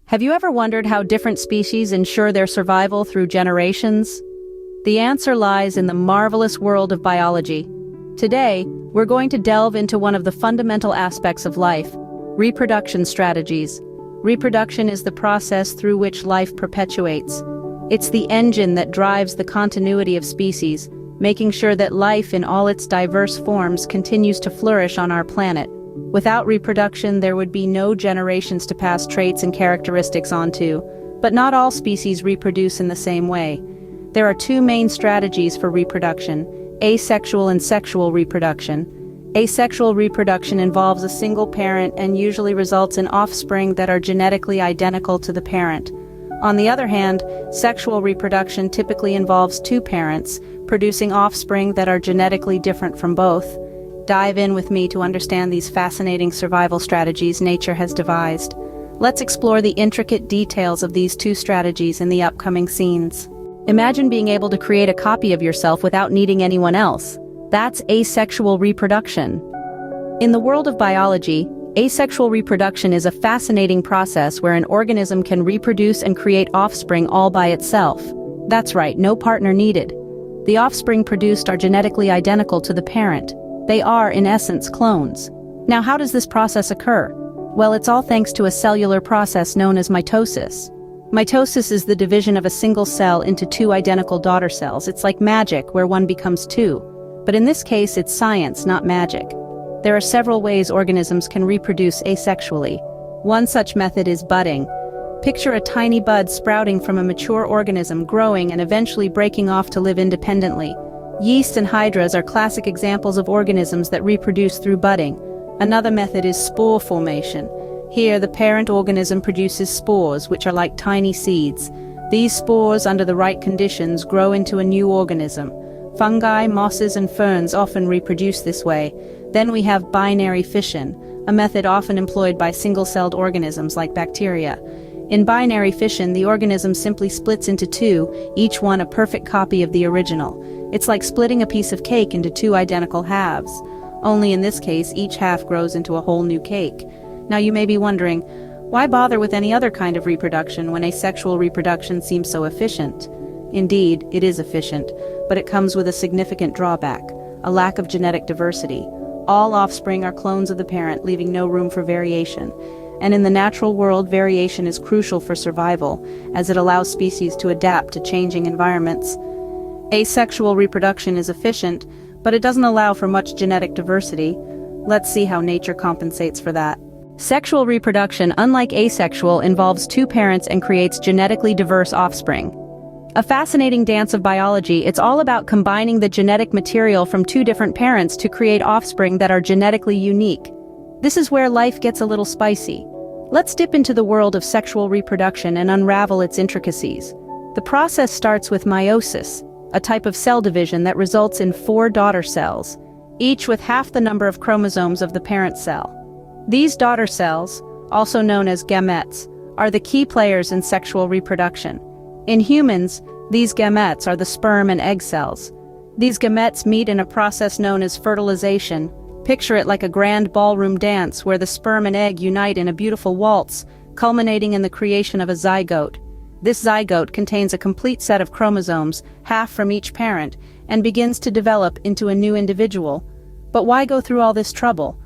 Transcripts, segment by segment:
Have you ever wondered how different species ensure their survival through generations? The answer lies in the marvelous world of biology. Today, we're going to delve into one of the fundamental aspects of life: reproduction strategies. Reproduction is the process through which life perpetuates. It's the engine that drives the continuity of species, making sure that life in all its diverse forms continues to flourish on our planet. Without reproduction, there would be no generations to pass traits and characteristics on to. But not all species reproduce in the same way. There are two main strategies for reproduction: asexual and sexual reproduction. Asexual reproduction involves a single parent and usually results in offspring that are genetically identical to the parent. On the other hand, sexual reproduction typically involves two parents, producing offspring that are genetically different from both. Dive in with me to understand these fascinating survival strategies nature has devised. Let's explore the intricate details of these two strategies in the upcoming scenes. Imagine being able to create a copy of yourself without needing anyone else. That's asexual reproduction. In the world of biology, asexual reproduction is a fascinating process where an organism can reproduce and create offspring all by itself. That's right, no partner needed. The offspring produced are genetically identical to the parent. They are, in essence, clones. Now, how does this process occur? Well, it's all thanks to a cellular process known as mitosis. Mitosis is the division of a single cell into two identical daughter cells. It's like magic, where one becomes two. But in this case, it's science, not magic. There are several ways organisms can reproduce asexually. One such method is budding. Picture a tiny bud sprouting from a mature organism, growing and eventually breaking off to live independently. Yeasts and hydras are classic examples of organisms that reproduce through budding. Another method is spore formation. Here, the parent organism produces spores, which are like tiny seeds. These spores, under the right conditions, grow into a new organism. Fungi, mosses, and ferns often reproduce this way. Then we have binary fission, a method often employed by single-celled organisms like bacteria. In binary fission, the organism simply splits into two, each one a perfect copy of the original. It's like splitting a piece of cake into two identical halves. Only in this case, each half grows into a whole new cake. Now you may be wondering, why bother with any other kind of reproduction when asexual reproduction seems so efficient? Indeed, it is efficient, but it comes with a significant drawback: a lack of genetic diversity. All offspring are clones of the parent, leaving no room for variation. And in the natural world, variation is crucial for survival, as it allows species to adapt to changing environments. Asexual reproduction is efficient, but it doesn't allow for much genetic diversity. Let's see how nature compensates for that. Sexual reproduction, unlike asexual, involves two parents and creates genetically diverse offspring. A fascinating dance of biology, it's all about combining the genetic material from two different parents to create offspring that are genetically unique. This is where life gets a little spicy. Let's dip into the world of sexual reproduction and unravel its intricacies. The process starts with meiosis, a type of cell division that results in 4 daughter cells, each with half the number of chromosomes of the parent cell. These daughter cells, also known as gametes, are the key players in sexual reproduction. In humans, these gametes are the sperm and egg cells. These gametes meet in a process known as fertilization. Picture it like a grand ballroom dance where the sperm and egg unite in a beautiful waltz, culminating in the creation of a zygote. This zygote contains a complete set of chromosomes, half from each parent, and begins to develop into a new individual. But why go through all this trouble?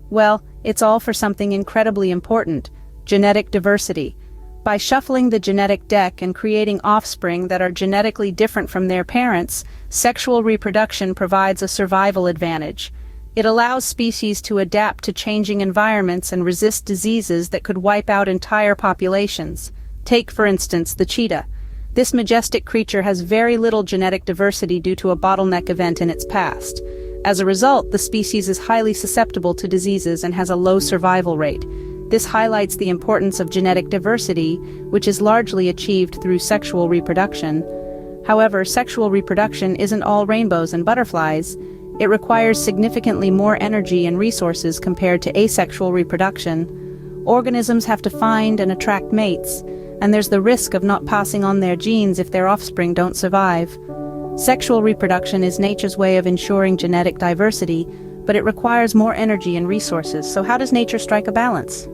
Well, it's all for something incredibly important: genetic diversity. By shuffling the genetic deck and creating offspring that are genetically different from their parents, sexual reproduction provides a survival advantage. It allows species to adapt to changing environments and resist diseases that could wipe out entire populations. Take, for instance, the cheetah. This majestic creature has very little genetic diversity due to a bottleneck event in its past. As a result, the species is highly susceptible to diseases and has a low survival rate. This highlights the importance of genetic diversity, which is largely achieved through sexual reproduction. However, sexual reproduction isn't all rainbows and butterflies. It requires significantly more energy and resources compared to asexual reproduction. Organisms have to find and attract mates, and there's the risk of not passing on their genes if their offspring don't survive. Sexual reproduction is nature's way of ensuring genetic diversity, but it requires more energy and resources. So how does nature strike a balance?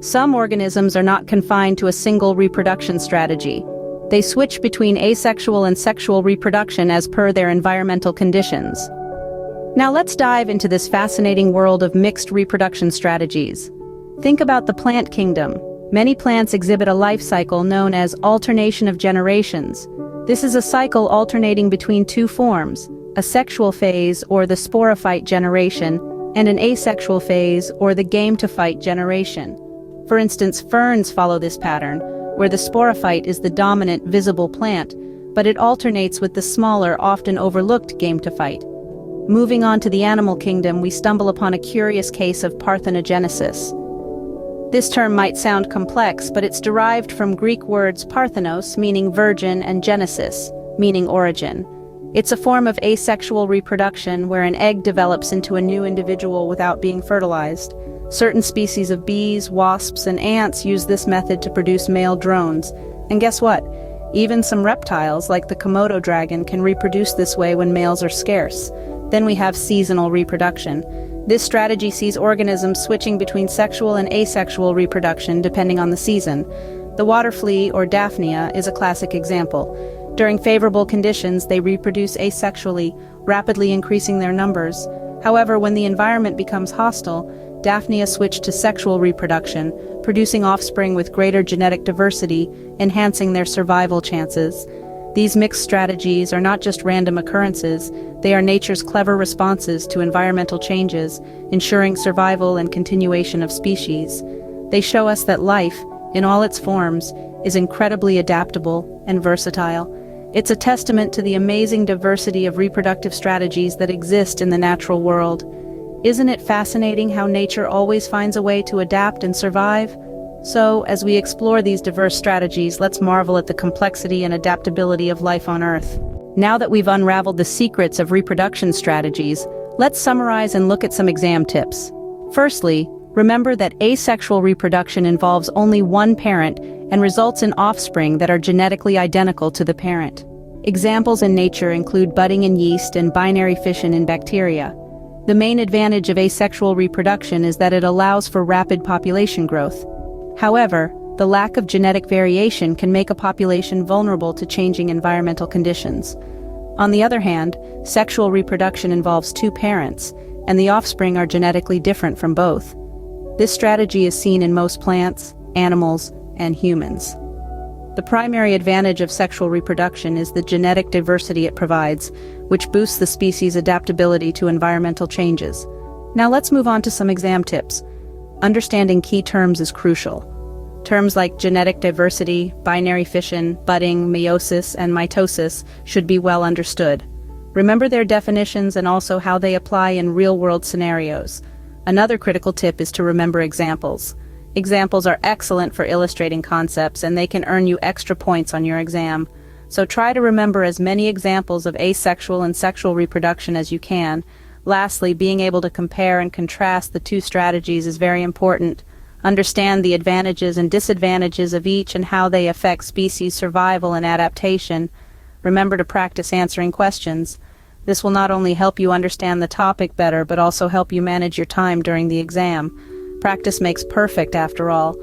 Some organisms are not confined to a single reproduction strategy. They switch between asexual and sexual reproduction as per their environmental conditions. Now let's dive into this fascinating world of mixed reproduction strategies. Think about the plant kingdom. Many plants exhibit a life cycle known as alternation of generations. This is a cycle alternating between two forms, a sexual phase or the sporophyte generation, and an asexual phase or the gametophyte generation. For instance, ferns follow this pattern, where the sporophyte is the dominant visible plant, but it alternates with the smaller, often overlooked gametophyte. Moving on to the animal kingdom, we stumble upon a curious case of parthenogenesis. This term might sound complex, but it's derived from Greek words parthenos, meaning virgin, and genesis, meaning origin. It's a form of asexual reproduction where an egg develops into a new individual without being fertilized. Certain species of bees, wasps, and ants use this method to produce male drones. And guess what? Even some reptiles, like the Komodo dragon, can reproduce this way when males are scarce. Then we have seasonal reproduction. This strategy sees organisms switching between sexual and asexual reproduction depending on the season. The water flea, or Daphnia, is a classic example. During favorable conditions, they reproduce asexually, rapidly increasing their numbers. However, when the environment becomes hostile, Daphnia switch to sexual reproduction, producing offspring with greater genetic diversity, enhancing their survival chances. These mixed strategies are not just random occurrences, they are nature's clever responses to environmental changes, ensuring survival and continuation of species. They show us that life, in all its forms, is incredibly adaptable and versatile. It's a testament to the amazing diversity of reproductive strategies that exist in the natural world. Isn't it fascinating how nature always finds a way to adapt and survive? So, as we explore these diverse strategies, let's marvel at the complexity and adaptability of life on Earth. Now that we've unraveled the secrets of reproduction strategies, let's summarize and look at some exam tips. Firstly, remember that asexual reproduction involves only one parent and results in offspring that are genetically identical to the parent. Examples in nature include budding in yeast and binary fission in bacteria. The main advantage of asexual reproduction is that it allows for rapid population growth. However, the lack of genetic variation can make a population vulnerable to changing environmental conditions. On the other hand, sexual reproduction involves two parents, and the offspring are genetically different from both. This strategy is seen in most plants, animals, and humans. The primary advantage of sexual reproduction is the genetic diversity it provides, which boosts the species' adaptability to environmental changes. Now let's move on to some exam tips. Understanding key terms is crucial. Terms like genetic diversity, binary fission, budding, meiosis, and mitosis should be well understood. Remember their definitions and also how they apply in real-world scenarios. Another critical tip is to remember examples. Examples are excellent for illustrating concepts, and they can earn you extra points on your exam. So try to remember as many examples of asexual and sexual reproduction as you can. Lastly, being able to compare and contrast the two strategies is very important. Understand the advantages and disadvantages of each and how they affect species survival and adaptation. Remember to practice answering questions. This will not only help you understand the topic better, but also help you manage your time during the exam. Practice makes perfect, after all.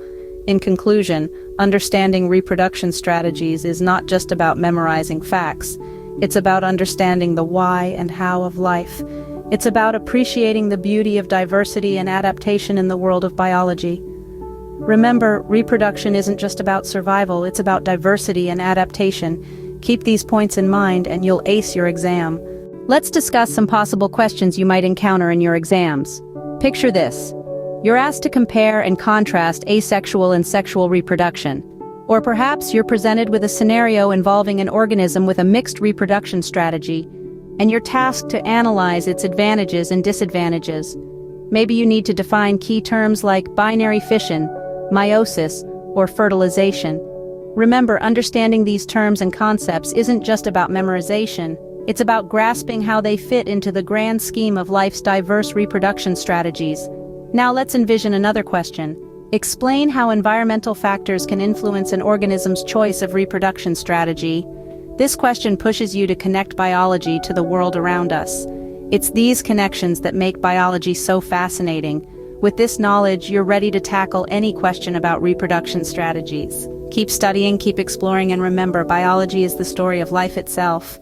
In conclusion, understanding reproduction strategies is not just about memorizing facts. It's about understanding the why and how of life. It's about appreciating the beauty of diversity and adaptation in the world of biology. Remember, reproduction isn't just about survival, it's about diversity and adaptation. Keep these points in mind and you'll ace your exam. Let's discuss some possible questions you might encounter in your exams. Picture this. You're asked to compare and contrast asexual and sexual reproduction. Or perhaps you're presented with a scenario involving an organism with a mixed reproduction strategy, and you're tasked to analyze its advantages and disadvantages. Maybe you need to define key terms like binary fission, meiosis, or fertilization. Remember, understanding these terms and concepts isn't just about memorization, it's about grasping how they fit into the grand scheme of life's diverse reproduction strategies. Now let's envision another question. Explain how environmental factors can influence an organism's choice of reproduction strategy. This question pushes you to connect biology to the world around us. It's these connections that make biology so fascinating. With this knowledge, you're ready to tackle any question about reproduction strategies. Keep studying, keep exploring, and remember, biology is the story of life itself.